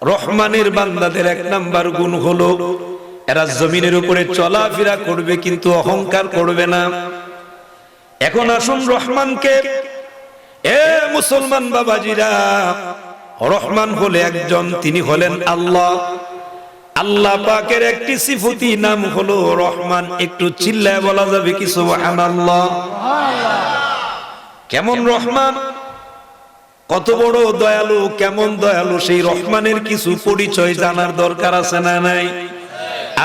রহমানের বান্দাদের এক নাম্বার গুণ হলো এরা জমিনের উপরে চলাফেরা করবে কিন্তু অহংকার করবে না। এখন আসুন রহমানকে, এ মুসলমান বাবাজিরা, রহমান হলে একজন, তিনি হলেন আল্লাহ। আল্লাহ পাকের একটি সিফতি নাম হলো রহমান। একটু চিল্লায় বলা যাবে কি সুবহানাল্লাহ? কেমন রহমান, কত বড় দয়ালু, কেমন দয়ালু, সেই রহমানের কিছু পরিচয় জানার দরকার আছে না নাই?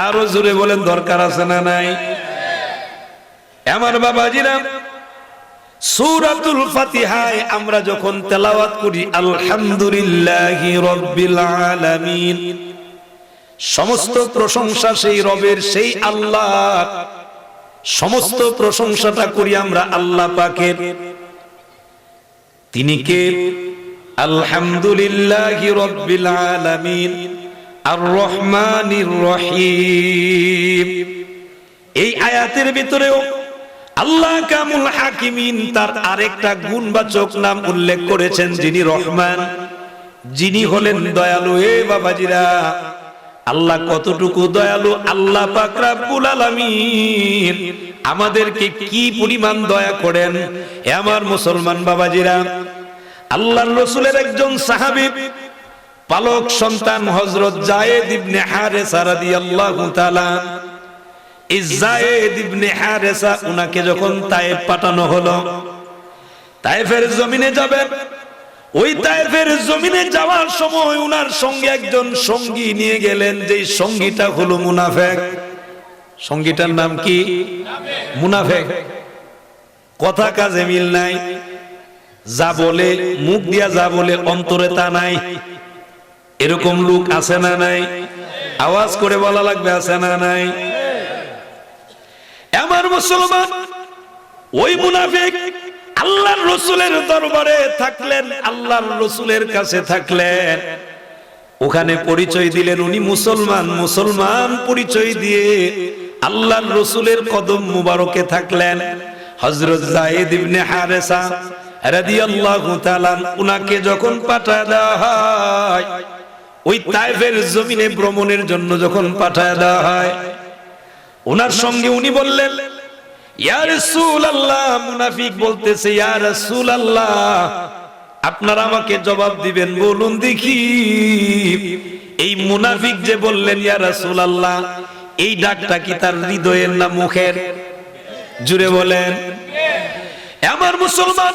আরো জোরে বলেন, দরকার আছে না নাই? আমার বাবাজিরা, সূরাতুল ফাতিহায় আমরা যখন তেলাওয়াত করি আলহামদুলিল্লাহি রাব্বিল আলামিন, সমস্ত প্রশংসা সেই রবের, সেই আল্লাহর, সমস্ত প্রশংসাটা করি আমরা আল্লাহ পাকের। তিনি কে? আলহামদুলিল্লাহি রাব্বিল আলামিন আর রহমানির রহিম। এই আয়াতের ভিতরেও আল্লাহ কামুল হাকিমিন তার আরেকটা গুণবাচক নাম উল্লেখ করেছেন, যিনি রহমান, যিনি হলেন দয়ালু। হে বাবাজিরা, আল্লাহ কতটুকু দয়ালু, আল্লাহ পাক রব্বুল আলামিন আমাদেরকে কি পরিমাণ দয়া করেন। হে আমার মুসলমান বাবাজিরা, আল্লাহর রাসূলের একজন সাহাবী, পালক সন্তান হযরত যায়েদ ইবনে হারেসা রাদিয়াল্লাহু তাআলা, এই যায়েদ ইবনে হারেসা, উনাকে যখন তায়েফ পাঠানো হলো, তায়েফের জমিনে যাবেন, ওই তায়েফের জমিনে যাওয়ার সময় উনার সঙ্গে একজন সঙ্গী নিয়ে গেলেন, যেই সঙ্গীটা হলো মুনাফিক। সঙ্গীটার নাম কি? মুনাফিক। কথা কাজে মিল নাই, যা বলে মুখ দিয়া, যা বলে অন্তরে তা নাই। এরকম লোক আছে না নাই? আওয়াজ করে বলা লাগবে, আছে না নাই? আমার মুসলমান, ওই মুনাফিক আল্লাহর রাসূলের দরবারে থাকলেন, আল্লাহর রাসূলের কাছে থাকলেন, ওখানে পরিচয় দিলেন উনি মুসলমান। মুসলমান পরিচয় দিয়ে আল্লাহর রাসূলের কদম মুবারকে থাকলেন। হযরত যায়েদ ইবনে হারেসা রাদিয়াল্লাহু তাআলা উনাকে যখন পাঠায় দেওয়া হয়, ওই তায়েফের জমিনে ভ্রমণের জন্য যখন পাঠায় দেওয়া হয়, ওনার সঙ্গে উনি বললেন, ইয়া রাসূলুল্লাহ, মুনাফিক বলতেছে, ইয়া রাসূলুল্লাহ, আপনারা আমাকে জবাব দিবেন, বলুন দেখি। এই মুনাফিক যে বললেন ইয়া রাসূলুল্লাহ, এই ডাকটা কি তার হৃদয়ের না মুখের? জুড়ে বলেন। আমার মুসলমান,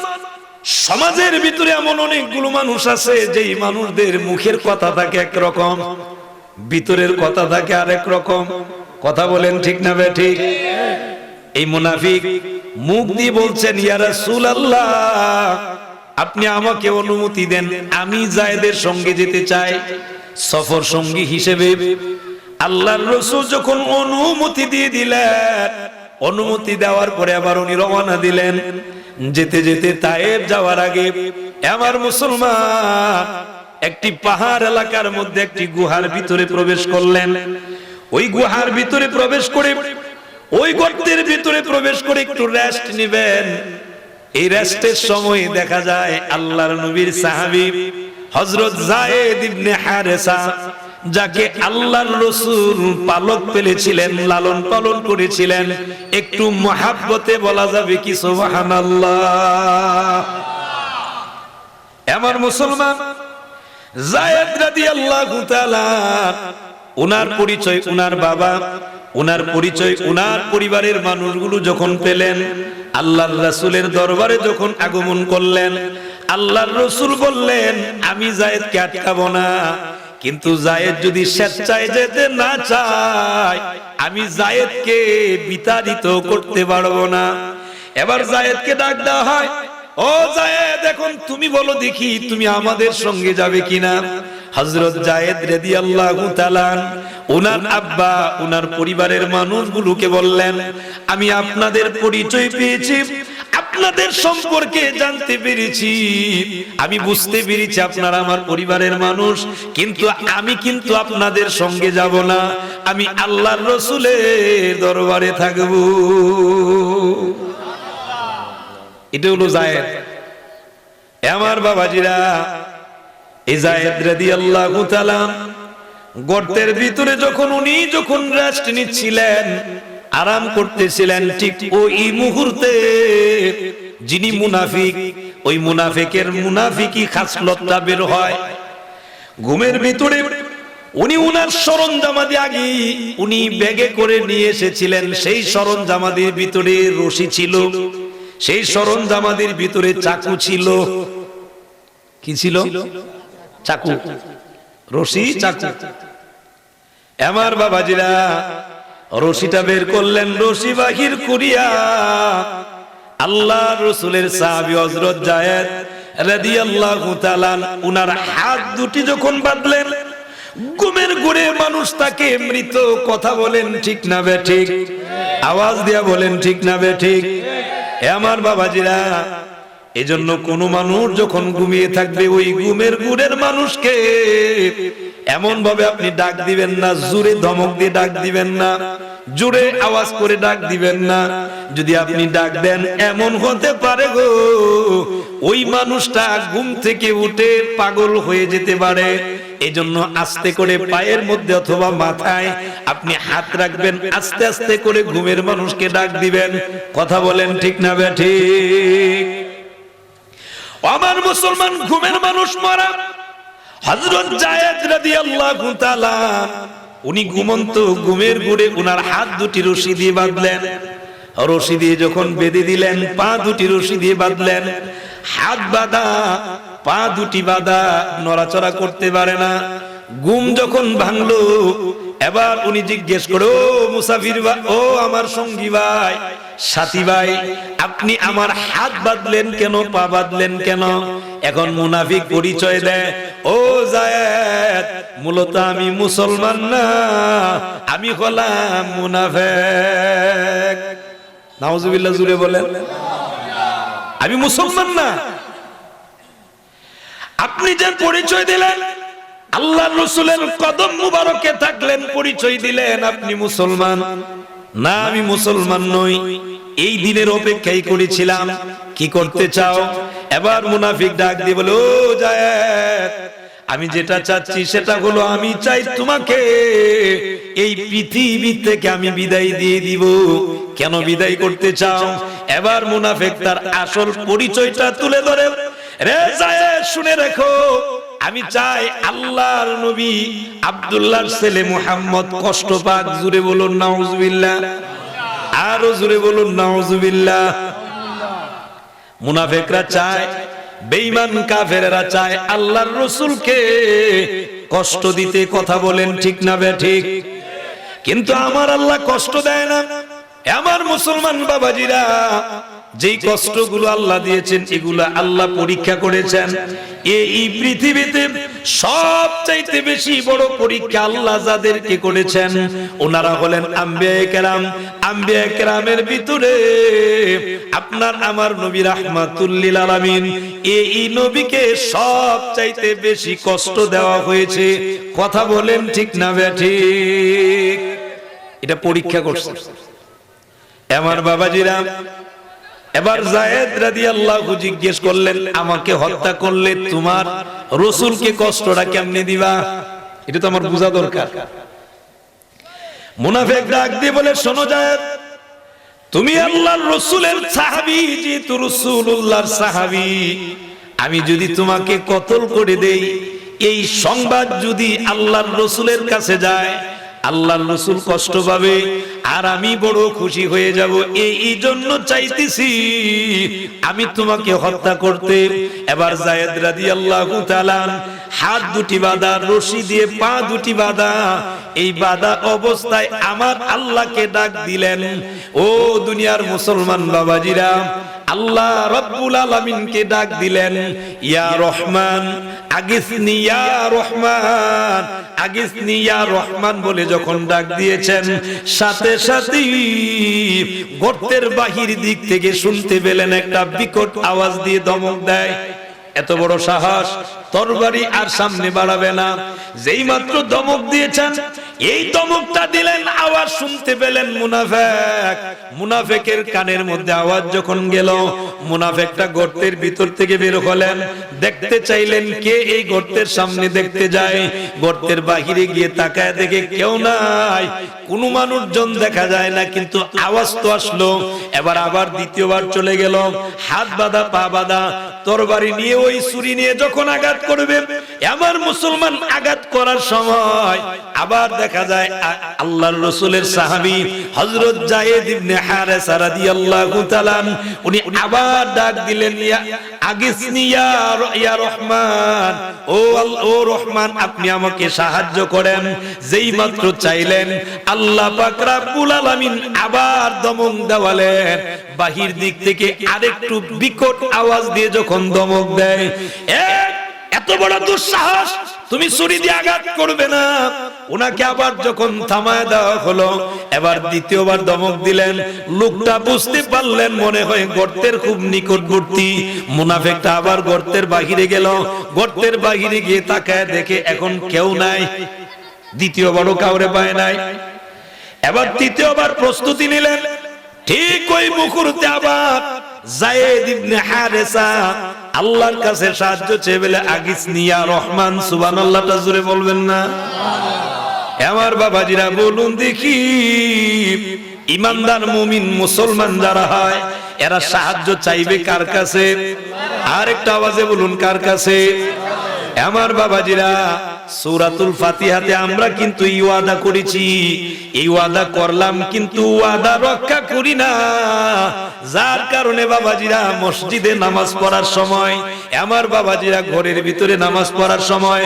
সমাজের ভিতরে এমন অনেকগুলো মানুষ আছে, যেই মানুষদের মুখের কথা থাকে একরকম, ভিতরের কথা থাকে আরেক রকম। কথা বলেন ঠিক না বেঠিক? এই মুনাফিক মুখ দিয়ে বলছেন, ইয়া রাসূলুল্লাহ, আপনি আমাকে অনুমতি দেন, আমি যায়েদের সঙ্গে যেতে চাই সফর সঙ্গী হিসেবে। আল্লাহর রাসূল যখন অনুমতি দিয়ে দিলেন, অনুমতি দেওয়ার পরে আবার উনি রওনা দিলেন। যেতে যেতে তায়েফ যাওয়ার আগে আমার মুসলমান একটি পাহাড় এলাকার মধ্যে একটি গুহার ভিতরে প্রবেশ করলেন। ওই গুহার ভিতরে প্রবেশ করে, ওই গর্তের ভিতরে প্রবেশ করে একটু রেস্ট নেবেন। এই রেস্টের সময় দেখা যায় আল্লাহর নবীর সাহাবী হযরত যায়েদ ইবনে হারেসা, যাকে আল্লাহর রাসূল পালক পেলেছিলেন, লালন পালন করেছিলেন, একটু মহব্বতে বলা যাবে কি সুবহানাল্লাহ? আমার মুসলমান, যায়েদ রাদিয়াল্লাহু তাআলা, উনার পরিচয় উনার বাবা, উনার পরিচয় উনার পরিবারের মানুষগুলো যখন পেলেন, আল্লাহর রাসূলের দরবারে যখন আগমন করলেন, আল্লাহর রাসূল বললেন, আমি যায়েদকে আটকাবো না, কিন্তু যায়েদ যদি স্বেচ্ছায় যেতে না চায়, আমি যায়েদকে বিতাড়িত করতে পারবো না। এবার যায়েদকে ডাক দেওয়া হয়, ও যায়েদ, এখন তুমি বলো দেখি, তুমি আমাদের সঙ্গে যাবে কিনা? হযরত যায়েদ রাদিয়াল্লাহু তাআলা উনার আব্বা, উনার পরিবারের মানুষগুলোকে বললেন, আমি আপনাদের পরিচয় পেয়েছি, আপনাদের সম্পর্কে জানতে পেরেছি, আমি বুঝতে পেরেছি আপনারা আমার পরিবারের মানুষ, কিন্তু আমি কিন্তু আপনাদের সঙ্গে যাব না, আমি আল্লাহর রাসূলের দরবারে থাকব। এটা হলো যায়েদ। আমার বাবাজিরা, এই যায়েদ রাদিয়াল্লাহু তাআলা গর্তের ভিতরে যখন রেস্ট নিচ্ছিলেন, আরাম করতেছিলেন, ঠিক ওই মুহূর্তে যিনি মুনাফিক, ওই মুনাফিকের মুনাফিকি খাসলতটা বের হয়। ঘুমের ভিতরে উনি উনার সরঞ্জামাদি আগে উনি ব্যাগে করে নিয়ে এসেছিলেন, সেই সরঞ্জামাদির ভিতরে রশি ছিল, সেই সরঞ্জামাদির ভিতরে চাকু ছিল। কি ছিল? চাকু, রশি, চাকু। আমার বাবাজিরা রশিটা বের করলেন, রশি বাহির করিয়া আল্লাহ রাসূলের সাহাবী হযরত যায়েদ রাদিয়াল্লাহু তাআলা উনার হাত দুটি যখন বাঁধলেন, ঘুমের ঘোরে মানুষ তাকে মৃত। কথা বলেন ঠিক না বেঠিক? আওয়াজ দিয়া বলেন ঠিক না বেঠিক? আমার বাবাজিরা, এজন্য কোন মানুষ যখন ঘুমিয়ে থাকবে, ওই ঘুমের ঘোরের মানুষকে এমন ভাবে আপনি ডাক দিবেন না, জোরে ধমক দিয়ে ডাক দিবেন না, জোরে আওয়াজ করে ডাক দিবেন না। যদি আপনি ডাক দেন, এমন হতে পারে গো ওই মানুষটা ঘুম থেকে উঠে পাগল হয়ে যেতে পারে। এজন্য আস্তে করে পায়ের মধ্যে অথবা মাথায় আপনি হাত রাখবেন, আস্তে আস্তে করে ঘুমের মানুষকে ডাক দিবেন। কথা বলেন ঠিক না বেঠিক? আমার মুসলমান, ঘুমের মানুষ মারা হযরত যায়েদ রাদিয়াল্লাহু তাআলা উনি ঘুমন্ত, ঘুমের ঘোরে উনার হাত দুটি রশি দিয়ে বাঁধলেন। রশি দিয়ে যখন বেঁধে দিলেন, পা দুটি রশি দিয়ে বাঁধলেন। হাত বাঁধা, পা দুটি বাঁধা, নড়াচড়া করতে পারে না। ঘুম যখন ভাঙলো, এবার উনি জিজ্ঞেস করে, ও মুসাফির ভাই, ও আমার সঙ্গী ভাই, সাথী ভাই, আপনি আমার হাত বাঁধলেন কেন, পা বাঁধলেন কেন? এখন মুনাফিক পরিচয় দেয়, ও যায়েদ, মূলত আমি মুসলমান না, আমি হলাম মুনাফিক। নাউজুবিল্লাহ, জুড়ে বলেন। আমি মুসলমান না। আপনি যে পরিচয় দিলেন, আল্লাহর রাসূলের কদম মুবারকে থাকলেন, পরিচয় দিলেন আপনি মুসলমান। না, আমি মুসলমান নই, এই দিনের অপেক্ষাই করেছিলাম। কি করতে চাও? এবার মুনাফিক ডাক দিয়ে বলে, ও যায়েদ, আমি যেটা চাচ্ছি সেটা হলো, আমি চাই তোমাকে এই পৃথিবী থেকে আমি বিদায় দিয়ে দিব। কেন বিদায় করতে চাও? এবার মুনাফিক তার আসল পরিচয়টা তুলে ধরে, রে যায়েদ, শুনে রেখো, আমি চাই আল্লাহর নবী আব্দুল্লাহর ছেলে মুহাম্মদ কষ্ট পাক। জুড়ে বলুন নাউজুবিল্লাহ, আরো জুড়ে বলুন নাউজুবিল্লাহ। মুনাফিকরা চায়, বেঈমান কাফেররা চায় আল্লাহর রাসূলকে কষ্ট দিতে। কথা বলেন ঠিক না বেঠিক? কিন্তু আমার আল্লাহ কষ্ট দেয় না। আমার মুসলমান বাবাজিরা, যেই কষ্টগুলো আল্লাহ দিয়েছেন, এগুলো আল্লাহ পরীক্ষা করেছেন। এই পৃথিবীতে সবচাইতে বেশি বড় পরীক্ষা আল্লাহ যাদেরকে করেছেন, ওনারা হলেন আম্বিয়ায়ে কেরাম। আম্বিয়ায়ে কেরামের ভিতরে আপনার আমার নবী রাহমাতুল লিল আলামিন, এই নবীকে সবচাইতে বেশি কষ্ট দেওয়া হয়েছে। কথা বলেন ঠিক না বেঠিক? এটা পরীক্ষা করছে আমার বাবাজিরা। এবার যায়েদ রাদিয়াল্লাহু জিজ্ঞেস করলেন, আমাকে হত্যা করলে তোমার রাসূলকে কষ্টটা কেমনে দিবা? এটা তো আমার বোঝা দরকার। মুনাফিক ডাক দিয়ে বলে, শোনো যায়েদ, তুমি আল্লাহর রাসূলের সাহাবী, যেহেতু রাসূলুল্লাহর সাহাবী, আমি যদি তোমাকে কতল করে দেই, এই সংবাদ যদি আল্লাহর রাসূলের কাছে যায়, আল্লাহর রাসূল কষ্ট পাবে আর আমি বড় খুশি হয়ে যাব। এই জন্য চাইতেছি আমি তোমাকে হত্যা করতে। এবার যায়েদ রাদিয়াল্লাহু তাআলা হাত দুটি বাঁধা, রশি দিয়ে পা দুটি বাঁধা, এই বাঁধা অবস্থায় আমার আল্লাহকে ডাক দিলেন। ও দুনিয়ার মুসলমান বাবাজিরা, আল্লাহ রাব্বুল আলামিনকে ডাক দিলেন, ইয়া রহমান আগিসনি, ইয়া রহমান আগিসনি, ইয়া রহমান বলে যখন ডাক দিয়েছেন, সাথে সাথেই গর্তের বাহির দিক থেকে শুনতে পেলেন একটা বিকট আওয়াজ দিয়ে ধমক দেয়, এত বড় সাহস, তরবারি আর সামনে বাড়াবে না। যেই মাত্র ধমক দিয়েছেন, এই ধমকটা দিলেন, আওয়াজ শুনতে পেলেন মুনাফিক। মুনাফিকের কানের মধ্যে আওয়াজ যখন গেল, মুনাফিকটা গর্তের ভিতর থেকে বের হলেন। দেখতে চাইলেন কে এই গর্তের সামনে দেখতে যায়। গর্তের বাহিরে গিয়ে তাকায় দেখে কেউ নাই, কোনো মানুষজন দেখা যায় না, কিন্তু আওয়াজ তো আসলো। এবার আবার দ্বিতীয়বার চলে গেল, হাত বাঁধা পা বাঁধা, তরবারি নিয়ে ওই ছুরি নিয়ে যখন আঘাত করবে, আমার মুসলমান আঘাত করার সময় আবার দেখা যায় আল্লাহর রাসূলের সাহাবী হযরত যায়েদ ইবনে হারেসা রাদিয়াল্লাহু তাআলা উনি আবার ডাক দিলেন, ইয়া আগিসনি ইয়া রহমান, ও রহমান, আপনি আমাকে সাহায্য করেন। যেই মাত্র চাইলেন, আল্লাহ পাক রব্বুল আলামিন আবার দমক দেওয়ালেন। বাহির দিক থেকে আরেকটু বিকট আওয়াজ দিয়ে যখন দমক দেয়, এত বড় দুঃসাহস, তুমি ছুরি দিয়ে আঘাত করবে না। ওনাকে আবার যখন থামায় দেওয়া হলো, এবার দ্বিতীয়বার দমক দিলেন। লোকটা বুঝতে পারলেন মনে হয় গর্তের খুব নিকটবর্তী। মুনাফিকটা আবার গর্তের বাহিরে গেল। গর্তের বাহিরে গিয়ে তাকায় দেখে এখন কেউ নাই, দ্বিতীয়বারও কাউরে পায় নাই। এবার তৃতীয়বার প্রস্তুতি নিলেন। ঠিক ওই মুহূর্তে আবার যায়েদ ইবনে হারেসা আল্লাহর কাছে সাহায্য চেয়ে বলে, আগিসনি ইয়া রহমান। সুবহানাল্লাহটা জোরে বলবেন না? আমার বাবাজিরা বলুন দেখি, ইমানদার মুমিন মুসলমান যারা হয়, এরা সাহায্য চাইবে কার কাছে? আর একটা আওয়াজে বলুন, কার কাছে? আমার বাবাজিরা, সূরাতুল ফাতিহাতে আমরা কিন্তু এই ওয়াদা করেছি, এই ওয়াদা করলাম, কিন্তু ওয়াদা রক্ষা করি না। যার কারণে বাবাজিরা মসজিদে নামাজ পড়ার সময়, আমার বাবাজিরা ঘরের ভিতরে নামাজ পড়ার সময়,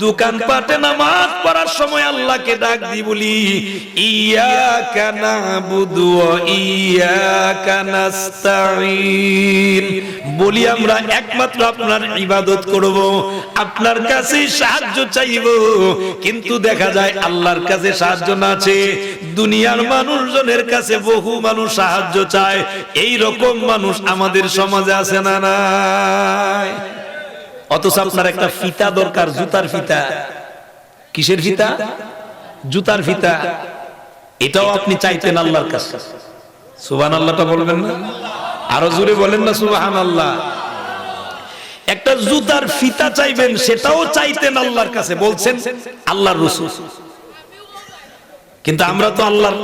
দোকানপাটে নামাজ পড়ার সময় আল্লাহকে ডাক দি বলি, ইয়াকা নাবুদু ওয়া ইয়াকা নাস্তাঈন, বলি আমরা একমাত্র আপনার ইবাদত করব, আপনার কাছে সাহায্য চাইব। কিন্তু দেখা যায় আল্লাহর কাছে সাহায্য না চেয়ে দুনিয়ার মানুষজনের কাছে বহু মানুষ সাহায্য চায়। এই রকম মানুষ আমাদের সমাজে আছে না নাই? অথচ আপনার একটা ফিতা দরকার, জুতার ফিতা। কিসের ফিতা? জুতার ফিতা। এটাও আপনি চাইতেন আল্লাহর কাছে। সুবহানাল্লাহটা বলবেন না? আরো জোরে বলেন না সুবহানাল্লাহ। একটা জুতার ফিতা চাইবেন, সেটাও চাইতেন আল্লাহর কাছে, বলছেন আল্লাহর রাসূল। কিন্তু আমরা তো আল্লাহর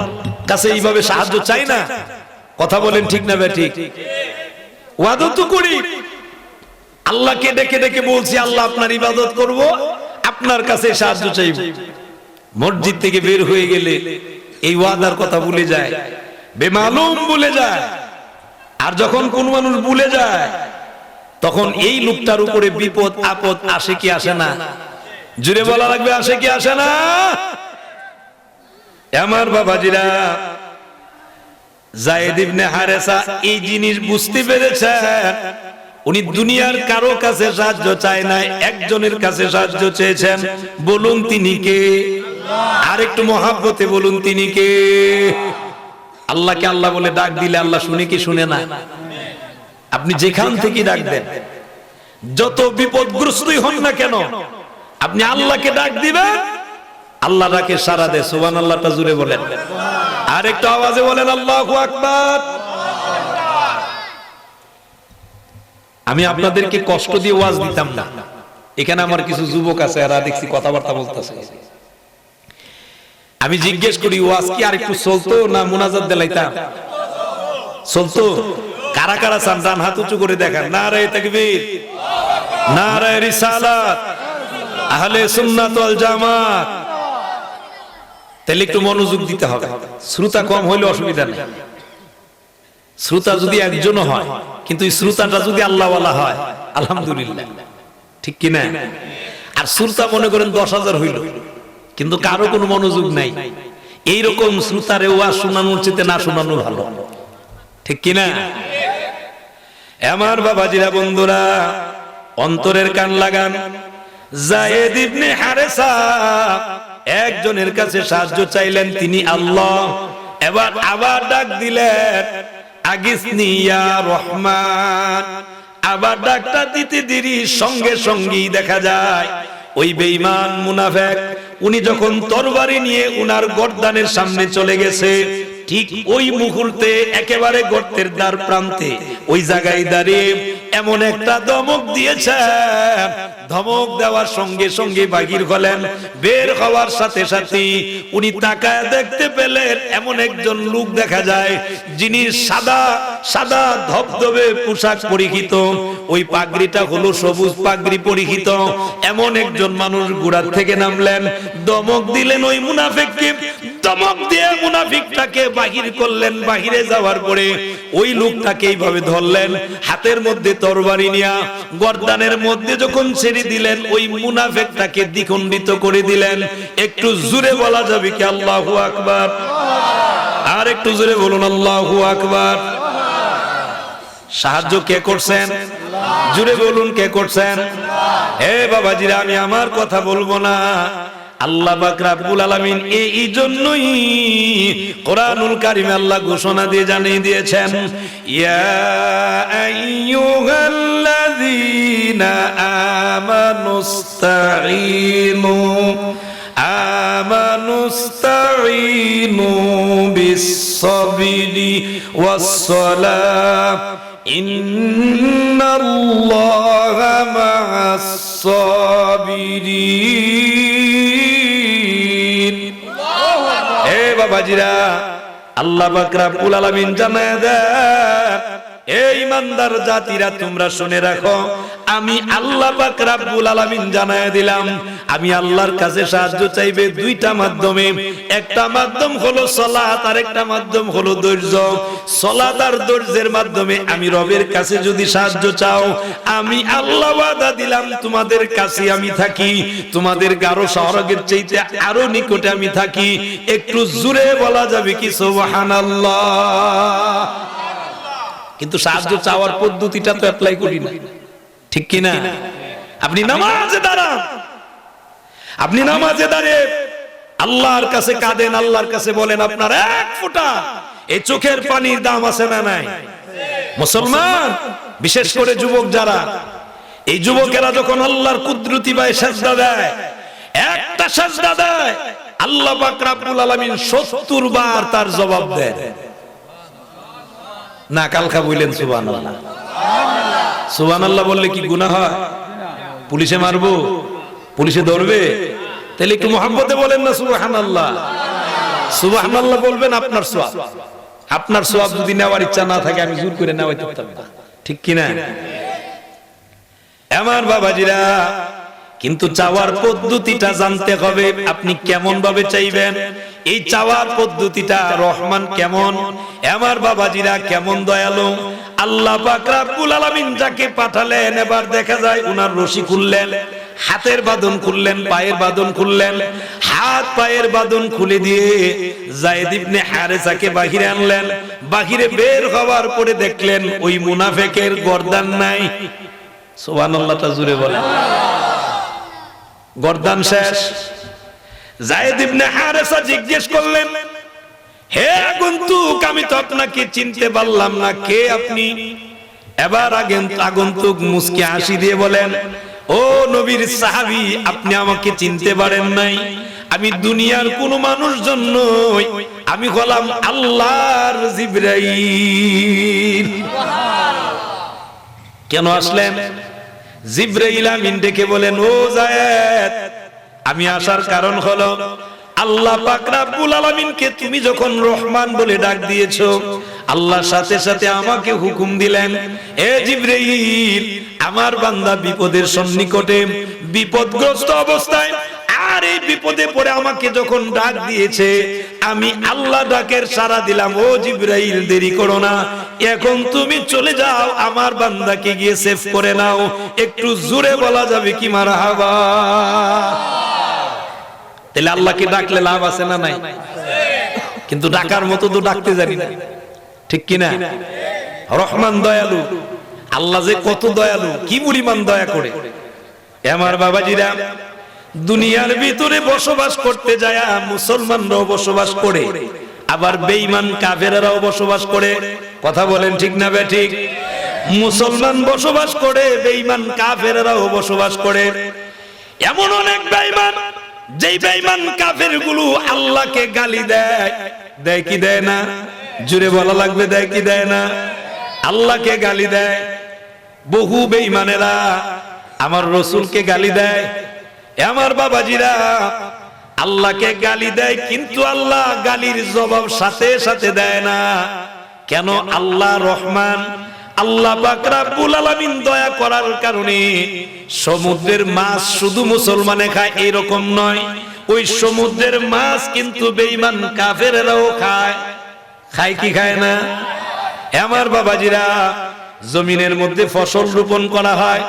কাছে এইভাবে সাহায্য চাই না। কথা বলেন ঠিক না বেঠিক? ওয়াদা তো করি, আল্লাহকে ডেকে ডেকে বলছি আল্লাহ আপনার ইবাদত করব, আপনার কাছে সাহায্য চাইব। মসজিদ থেকে বের হয়ে গেলে এই ওয়াদার কথা ভুলে যায়, বেমালুম ভুলে যায়। আর যখন কোন মানুষ ভুলে যায়, তখন এই লোকটার উপরে বিপদ আপদ আসে কি আসে না? জুড়ে বলা লাগবে, আসে কি আসে না? আমার বাবাজিরা, যায়েদ ইবনে হারেসা এই জিনিস বুঝতে পেরেছেন। উনি দুনিয়ার কারো কাছে সাহায্য চায় নাই, একজনের কাছে সাহায্য চেয়েছেন। বলুন তিনি কে? আর একটু মহাব্বতে বলুন তিনি কে? আল্লাহকে আল্লাহ বলে ডাক দিলে আল্লাহ শুনে কি শুনে না? আপনি যেখান থেকে ডাক দেন, যত বিপদগ্রস্তই হন না কেন, আপনি আল্লাহকে ডাক দিবেন, আল্লাহ ডাকে সাড়া দেয়। সুবহানাল্লাহটা জোরে বলেন। আর একটু আওয়াজে বলেন আল্লাহু আকবার। আমি আপনাদেরকে কষ্ট দিয়ে ওয়াজ দিতাম না। এখানে আমার কিছু যুবক আছে, এরা দেখছি কথাবার্তা বলতেছে। আমি জিজ্ঞেস করি, ওয়াজ কি আর একটু চলতো না মুনাজাত দিলাইতাম? চলতো? কারা কারা চান ডান হাত উঁচু করে দেখান। নারায়ে তাকবীর, নারায়ে রিসালাত, আহলে সুন্নাত ওয়াল জামাত। তাহলে একটু মনোযোগ দিতে হবে। শ্রোতা কম হইলে অসুবিধা নেই। শ্রোতা যদি একজনও হয়, কিন্তু এই শ্রোতাটা যদি আল্লাহওয়ালা হয়, আলহামদুলিল্লাহ। ঠিক কি না? আর শ্রোতা মনে করেন 10,000 হইল, কিন্তু কারো কোনো মনোযোগ নাই, এইরকম শ্রোতারে ওয়াজ শোনানোর চেয়ে না শোনানো ভালো। ঠিক কি না? আমার বাবাজিরা, বন্ধুরা, অন্তরের কান লাগান। যায়েদ ইবনে হারেসা একজনের কাছে সাহায্য চাইলেন, তিনি আল্লাহ। এবার আবার ডাক দিলেন, আগিসনি ইয়া রহমান, আবার ডাকটা দিতে দেরি সঙ্গে সঙ্গেই দেখা যায় ওই বেঈমান মুনাফিক উনি যখন তরবারি নিয়ে উনার গর্দানের সামনে চলে গেছে, ঠিক ওই মুহূর্তে একেবারে গর্তের দ্বার প্রান্তে ওই জায়গায় দাঁড়িয়ে এমন একটা ধমক দিয়েছে, ধমক দেওয়ার সঙ্গে সঙ্গে বাহির হলেন। বের হওয়ার সাথে সাথে উনি তাকায় দেখতে পেলেন এমন একজন লোক দেখা যায় যিনি সাদা সাদা ধবধবে পোশাক পরিহিত, ওই পাগড়িটা হলো সবুজ পাগড়ি পরিহিত। এমন একজন মানুষ ঘোড়া থেকে নামলেন, ধমক দিলেন ওই মুনাফিককে, ধমক দিয়ে মুনাফিকটাকে বাহির করলেন। বাহিরে যাওয়ার পরে ওই লোকটাকে এইভাবে ধরলেন, হাতের মধ্যে তরবারি নিয়া গর্দানের মধ্যে যখন ছেড়ে দিলেন ওই মুনাফিকটাকে দ্বিখণ্ডিত করে দিলেন। একটু জোরে বলা যাবে কি আল্লাহু আকবার? আর একটু জোরে বলুন আল্লাহু আকবার। সাহায্য কে করছেন? জোরে বলুন কে করছেন? হে বাবাজিরা, আমি আমার কথা বলবো না, আল্লাহ পাক রব্বুল আলামিন এই জন্যই কোরআনুল কারীমে আল্লাহ ঘোষণা দিয়ে জানিয়ে দিয়েছেন, ইয়া আইয়ুহাল্লাযীনা আমানুস্তাঈনু বিস-সাবরি ওয়াস-সালাহ ইন্নাল্লাহা মা'আস-সাবিরিন। হে বাবাজিরা, আল্লাহ পাক রব্বুল আলামিন জানায় দেন, হে ঈমানদার জাতিরা তোমরা শুনে রাখো, আমি আল্লাহ পাক রব্বুল আলামিন জানায় দিলাম, আমি আল্লাহর কাছে সাহায্য চাইবে দুইটা মাধ্যমে। একটা মাধ্যম হলো সালাত, আর একটা মাধ্যম হলো ধৈর্য। সালাত আর ধৈর্যের মাধ্যমে আমি রবের কাছে যদি সাহায্য চাও, আমি আল্লাহ ওয়াদা দিলাম তোমাদের কাছে আমি থাকি, তোমাদের গারো স্বর্গের চাইতে আরো নিকটে আমি থাকি। একটু জোরে বলা যাবে কি সুবহানাল্লাহ? কিন্তু সাহায্য চাওয়ার পদ্ধতিটা তো অ্যাপ্লাই করি না, ঠিক কি না? আপনি নামাজে দাঁড়ান, আপনি নামাজে দাঁড়িয়ে আল্লাহর কাছে কাঁদেন, আল্লাহর কাছে বলেন আপনার এক ফোঁটা এই চোখের পানির দাম আছে না নাই? মুসলমান, বিশেষ করে যুবক যারা, এই যুবকেরা যখন আল্লাহর কুদরতি ভাবে সাজদা দেয়, একটা সাজদা দেয়, আল্লাহ পাক রব্বুল আলামিন ৭০ বার তার জবাব দেন। না কালকা বললেন সুবহানাল্লাহ। সুবহানাল্লাহ বললে কি গুনাহ হয়? পুলিশে মারবো, পুলিশে ধরবে? তাহলে একটু মহব্বতে বলেন না সুবহানাল্লাহ। সুবহানাল্লাহ বলবেন, আপনার সওয়াব, আপনার সওয়াব যদি নেওয়ার ইচ্ছা না থাকে আমি জোর করে নেওয়াইতে পারতাম না, ঠিক কি না? আমার বাবাজিরা, কিন্তু চাওয়ার পদ্ধতিটা জানতে হবে, আপনি কেমন ভাবে চাইবেন। এই চাওয়ার পদ্ধতিটা রহমান কেমন, আমার বাবাজিরা কেমন দয়ালু। আল্লাহ পাক রব্বুল আলামিন যাকে পাঠালেন, এবার দেখা যায় উনার রশি খুললেন, হাতের বাঁধন খুললেন, পায়ের বাঁধন খুললেন, হাত পায়ের বাঁধন খুলে দিয়ে যায়েদ ইবনে হারেসাকে বাহিরে আনলেন। বাহিরে বের হওয়ার পরে দেখলেন ওই মুনাফিকের গর্দান নাই। সুবহানাল্লাহটা জোরে বলেন। গর্দান শেষ। যায়েদ ইবনে হারেসা জিজ্ঞেস করলেন, হে আগন্তুক, আমি তো আপনাকে চিনতে পারলাম না, কে আপনি? এবার আগন্তুক মুস্কি হাসি দিয়ে বলেন, ও নবীর সাহাবী, আপনি আমাকে চিনতে পারেন নাই, আমি দুনিয়ার কোন মানুষজন নই, আমি হলাম আল্লাহর জিবরাইল। কেন আসলেন? জিবরাইল আমিন ডেকে বলেন, ও যায়েদ, আমি আসার কারণ হলো আল্লাহ পাক রব্বুল আলামিনকে তুমি যখন রহমান বলে ডাক দিয়েছো, আল্লাহর সাথে সাথে আমাকে হুকুম দিলেন, এ জিবরাইল, আমার বান্দা বিপদের সন্নিকটে, বিপদগ্রস্ত অবস্থায়, আর এই বিপদে পড়ে আমাকে যখন ডাক দিয়েছে, আমি আল্লাহ ডাকের সাড়া দিলাম। ও জিবরাইল, দেরি করো না, এখন তুমি চলে যাও, আমার বান্দাকে গিয়ে সেভ করে নাও। একটু জোরে বলা যাবে কি মারহাবা? তাহলে আল্লাহকে ডাকলে লাভ আছে না নাই? কিন্তু ডাকার মতো তো ডাকতে জানি না, ঠিক কি না? রহমান দয়ালু, আল্লাহ যে কত দয়ালু, কি পরিমাণ দয়া করে। আমার বাবাজিরা, দুনিয়ার ভিতরে বসবাস করতে যায় মুসলমানরাও বসবাস করে, আবার বেঈমান কাফেররাও বসবাস করে। কথা বলেন ঠিক না বেঠিক? মুসলমান বসবাস করে, বেঈমান কাফেররাও বসবাস করে। এমন অনেক বেঈমান, যেই বেঈমান কাফেরগুলো আল্লাহকে গালি দেয়, দেয় কি দেয় না? জুড়ে বলা লাগবে, দেয় কি দেয় না? আল্লাহকে গালি দেয়। বহু বেঈমানেরা আমার রাসূলকে গালি দেয়। আমার বাবাজিরা, আল্লাহকে গালি দেয়, কিন্তু আল্লাহ গালির জবাব সাথে সাথে দেয় না। কেন? আল্লাহ রহমান, আল্লাহ পাক রব্বুল আলামিন দয়া করার কারণে। সমুদ্রের মাছ শুধু মুসলমানে খায় এরকম নয়, ওই সমুদ্রের মাছ কিন্তু বেঈমান কাফেররাও খায়। খায় কি খায় না? আমার বাবাজিরা, জমিনের মধ্যে ফসল রোপণ করা হয়,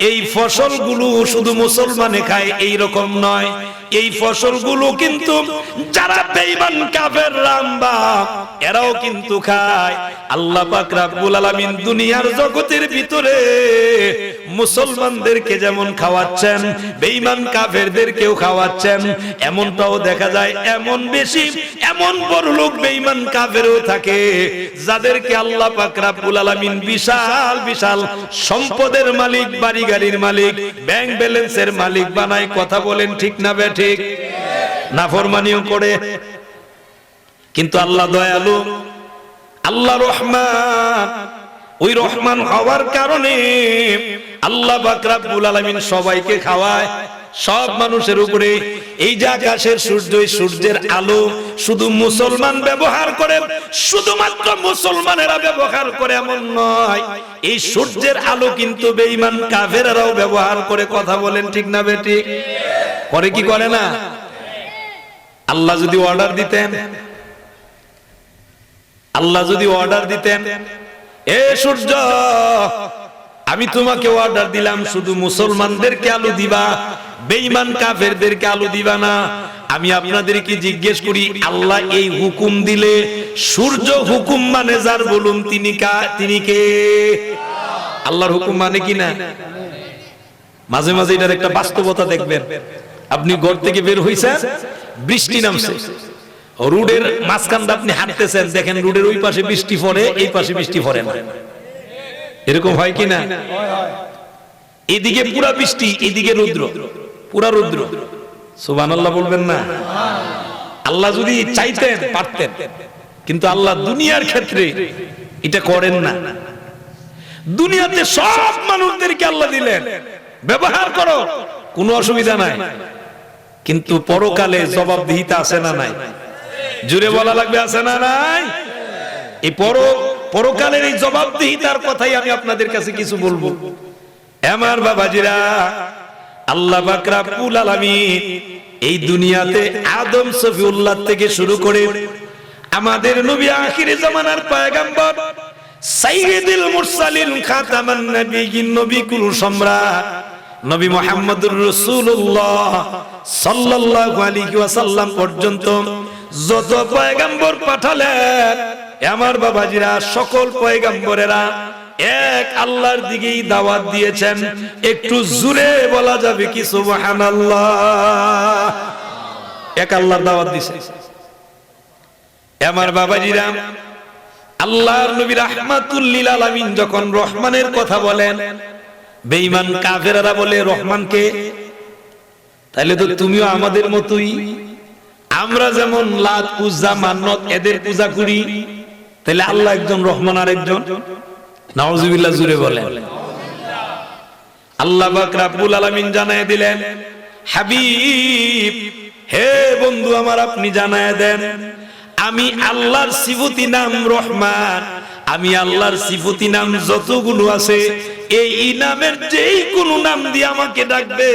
এই ফসলগুলো শুধু মুসলমানে খায় এইরকম নয়, এই ফসলগুলো কিন্তু যারা বেঈমান কাফের রামবা এরাও কিন্তু খায়। আল্লাহ পাক রব্বুল আলামিন দুনিয়ার জগতের ভিতরে মুসলমানদেরকে যেমন খাওয়াচ্ছেন, বেঈমান কাফেরদেরকেও খাওয়াচ্ছেন। এমনটাও দেখা যায়, এমন বেশি, এমন বড় লোক বেঈমান কাফেরও থাকে, যাদেরকে আল্লাহ পাক রব্বুল আলামিন বিশাল বিশাল সম্পদের মালিক, বাড়ি গাড়ির মালিক, ব্যাংক ব্যালেন্সের মালিক বানায়। কথা বলেন ঠিক না বেঠিক? নাফরমানিও করে, কিন্তু আল্লাহ দয়ালু, আল্লাহ রহমান। ওই রহমান হওয়ার কারণে আল্লাহ পাক রব্বুল আলামিন সবাইকে খাওয়ায়, সব মানুষের উপরে। এই যে আকাশের সূর্য, এই সূর্যের আলো শুধু মুসলমান ব্যবহার করে, শুধুমাত্র মুসলমানেরা ব্যবহার করে এমন নয়, এই সূর্যের আলো কিন্তু বেঈমান কাফেররাও ব্যবহার করে। কথা বলেন ঠিক না বেঠিক? করে কি করে না? আল্লাহ যদি অর্ডার দিতেন, আল্লাহ যদি অর্ডার দিতেন, এ সূর্য, আমি তোমাকে অর্ডার দিলাম শুধু মুসলমানদেরকে আলো দিবা, বেঈমান কাফেরদেরকে আলো দিবা না। আমি আপনাদেরকে জিজ্ঞেস করি, আল্লাহ এই হুকুম দিলে, সূর্য হুকুম মানে যার, বলুন তিনি কে? আল্লাহর হুকুম মানে কি না? মাঝে মাঝে এটার একটা বাস্তবতা দেখবেন। আপনি ঘর থেকে বের হইছেন, বৃষ্টি নামছে, রোডের মাঝখানটা আপনি হাঁটতেছেন, দেখেন রোডের ওই পাশে বৃষ্টি পড়ে, এই পাশে বৃষ্টি পড়ে না। এরকম হয় কি না? এদিকে পুরা বৃষ্টি, এদিকে রৌদ্র, পুরা রৌদ্র। সুবহানাল্লাহ বলবেন না? আল্লাহ যদি চাইতেন পারতেন, কিন্তু আল্লাহ দুনিয়ার ক্ষেত্রে এটা করেন না। দুনিয়াতে সব মানুষদেরকে আল্লাহ দিলেন, ব্যবহার করো, কোনো অসুবিধা নাই, কিন্তু পরকালে জবাবদিহিতা আছে না নাই? জুড়ে বলা লাগবে, আছে না নাই? এই পরকালের এই জবাবদিহিতার কথাই আমি আপনাদের কাছে কিছু বলবো। আমার বাবাজিরা, আল্লাহ পাক রব্বুল আলামিন এই দুনিয়াতে আদম সফিউল্লাহ থেকে শুরু করে আমাদের নবী আখিরে জামানার পয়গম্বর সাইয়্যিদুল মুরসালিন খাতামান নবিয়্যিন, নবী কুল সম্রাট নবী মুহাম্মদুর রাসূলুল্লাহ সাল্লাল্লাহু আলাইহি ওয়াসাল্লাম পর্যন্ত যত পয়গম্বর পাঠালেন, আমার বাবাজিরা, সকল পয়গম্বরেরা এক আল্লাহর দিকেই দাওয়াত দিয়েছেন। একটু জোরে বলা যাবে কি সুবহানাল্লাহ? এক আল্লাহর দাওয়াত দিয়েছে। আমার বাবাজিরা, আল্লাহর নবী রাহমাতুল লিল আলামিন যখন রহমানের কথা বলেন, বেঈমান কাফেররা বলে রহমানকে, তাহলে তো তুমিও আমাদের মতোই, আমরা যেমন লাত উজ্জা মান্নত এদের পূজা করি, তাহলে আল্লাহ একজন, রহমান আরেকজন। নাউজুবিল্লাহ, জুরে বলেন। আল্লাহ পাক রব্বুল আলামিন জানায় দিলেন, হাবিব, হে বন্ধু আমার, আপনি জানায় দেন, আমি আল্লাহর সিফতি নাম রহমান, আমি আল্লাহর সিফতি নাম যতগুলো আছে, এই নামের যেই কোনো নাম দিয়ে আমাকে ডাকবে,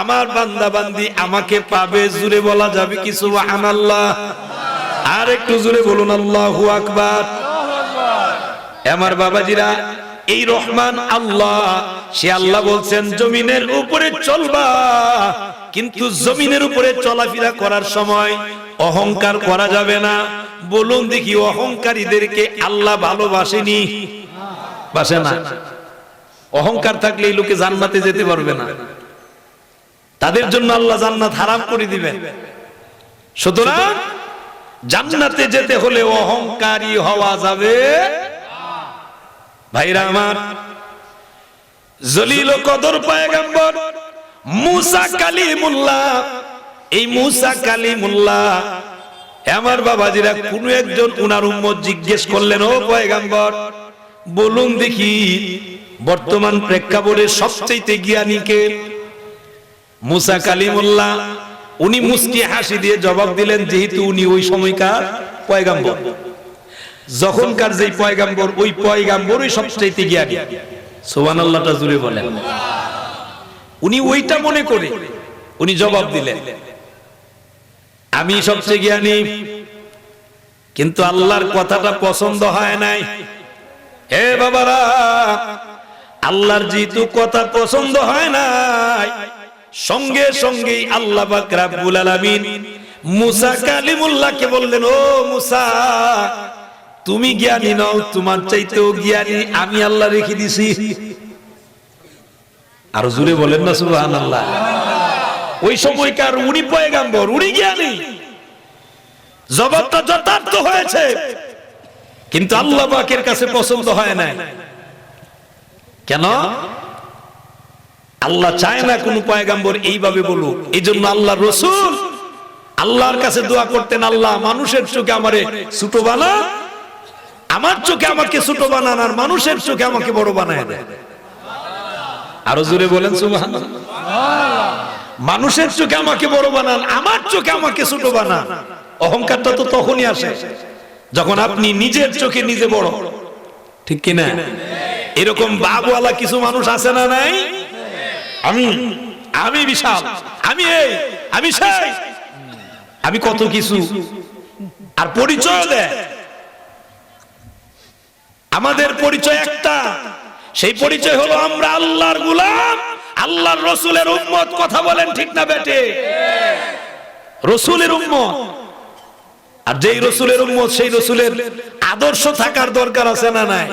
আমার বান্দা বান্দি আমাকে পাবে। জুরে বলা যাবে কি সুবহানাল্লাহ? আর একটু জুরে বলুন আল্লাহু আকবার। আমার বাবাজিরা, এই রহমান আল্লাহ, সে আল্লাহ বলছেন জমিনের উপরে চলবা, কিন্তু জমিনের উপরে চলাফেরা করার সময় অহংকার করা যাবে না। বলুন দেখি, অহংকারীদেরকে আল্লাহ ভালোবাসেনি? বাসে না। অহংকার থাকলে এই লোকে জান্নাতে যেতে পারবে না, তাদের জন্য আল্লাহ জান্নাত হারাম করে দিবেন। সুতরাং জান্নাতে যেতে হলে অহংকারী হওয়া যাবে। ভাইরা আমার, জলিল ও কদর পয়গম্বর মুসা কালিমুল্লাহ, এই মুসা কালিমুল্লাহ আমার বাবাজিরা, কোন একজন উনার উম্মত জিজ্ঞেস করলেন, ও পয়গম্বর বলুন দেখি বর্তমান প্রেক্ষাপটে সবচেয়ে জ্ঞানী কে? মুসা কালিমুল্লাহ উনি মুস্কি হাসি দিয়ে জবাব দিলেন, যেহেতু উনি ওই সময়কার পয়গম্বর, যখনকার যেই পয়গম্বর ওই পয়গম্বরই সবচেয়ে জ্ঞানী। সুবহানাল্লাহটা জুড়ে বলেন। উনি ওইটা মনে করে উনি জবাব দিলেন, আমি সবচেয়ে জ্ঞানী। কিন্তু আল্লাহর কথাটা পছন্দ হয় নাই। হে বাবারা, আল্লাহর যেহেতু কথা পছন্দ হয় নাই, সঙ্গে সঙ্গেই আল্লাহ পাক রব্বুল আলামিন মুসা কালিমুল্লাহকে বললেন, ও মুসা তুমি জ্ঞানী নও, তোমার চাইতেও জ্ঞানী আমি আল্লাহ রেখে দিছি। আর জুড়ে বলেন না সুবহানাল্লাহ। ওই সময়কার উনি পয়গম্বর, উনি জ্ঞানী, জবাবটা যথার্থ হয়েছে, কিন্তু আল্লাহ পাকের কাছে পছন্দ হয় না। কেন? আল্লাহ চায় না কোন পয়গম্বর এইভাবে বলুক। এই জন্য আল্লাহ রসুল আল্লাহর কাছে দোয়া করতেন, আল্লাহ মানুষের চোখে আমারে ছোট বানা, আমার চোখে আমাকে ছোট বানান, আর মানুষের চোখে আমাকে বড় বানায় দেয়। আরো জোরে বলেন সুবহানাল্লাহ। মানুষের চোখে আমাকে বড় বানান, আমার চোখে আমাকে ছোট বানান। অহংকারটা তো তখনই আসে যখন আপনি নিজের চোখে নিজে বড়, ঠিক কিনা? এরকম বাবওয়ালা কিছু মানুষ আছে না নাই? আমি বিশাল, আমি এই, আমি সেই, আমি কত কিছু, আর পরিচয় দেয়। আমাদের পরিচয় একটা, সেই পরিচয় হলো আমরা আল্লাহর গোলাম, আল্লাহর রসুলের উম্মত। কথা বলেন ঠিক না বেটে? রসুলের উম্মত। আর যেই রসুলের উম্মত সেই রসুলের আদর্শ থাকার দরকার আছে না নাই?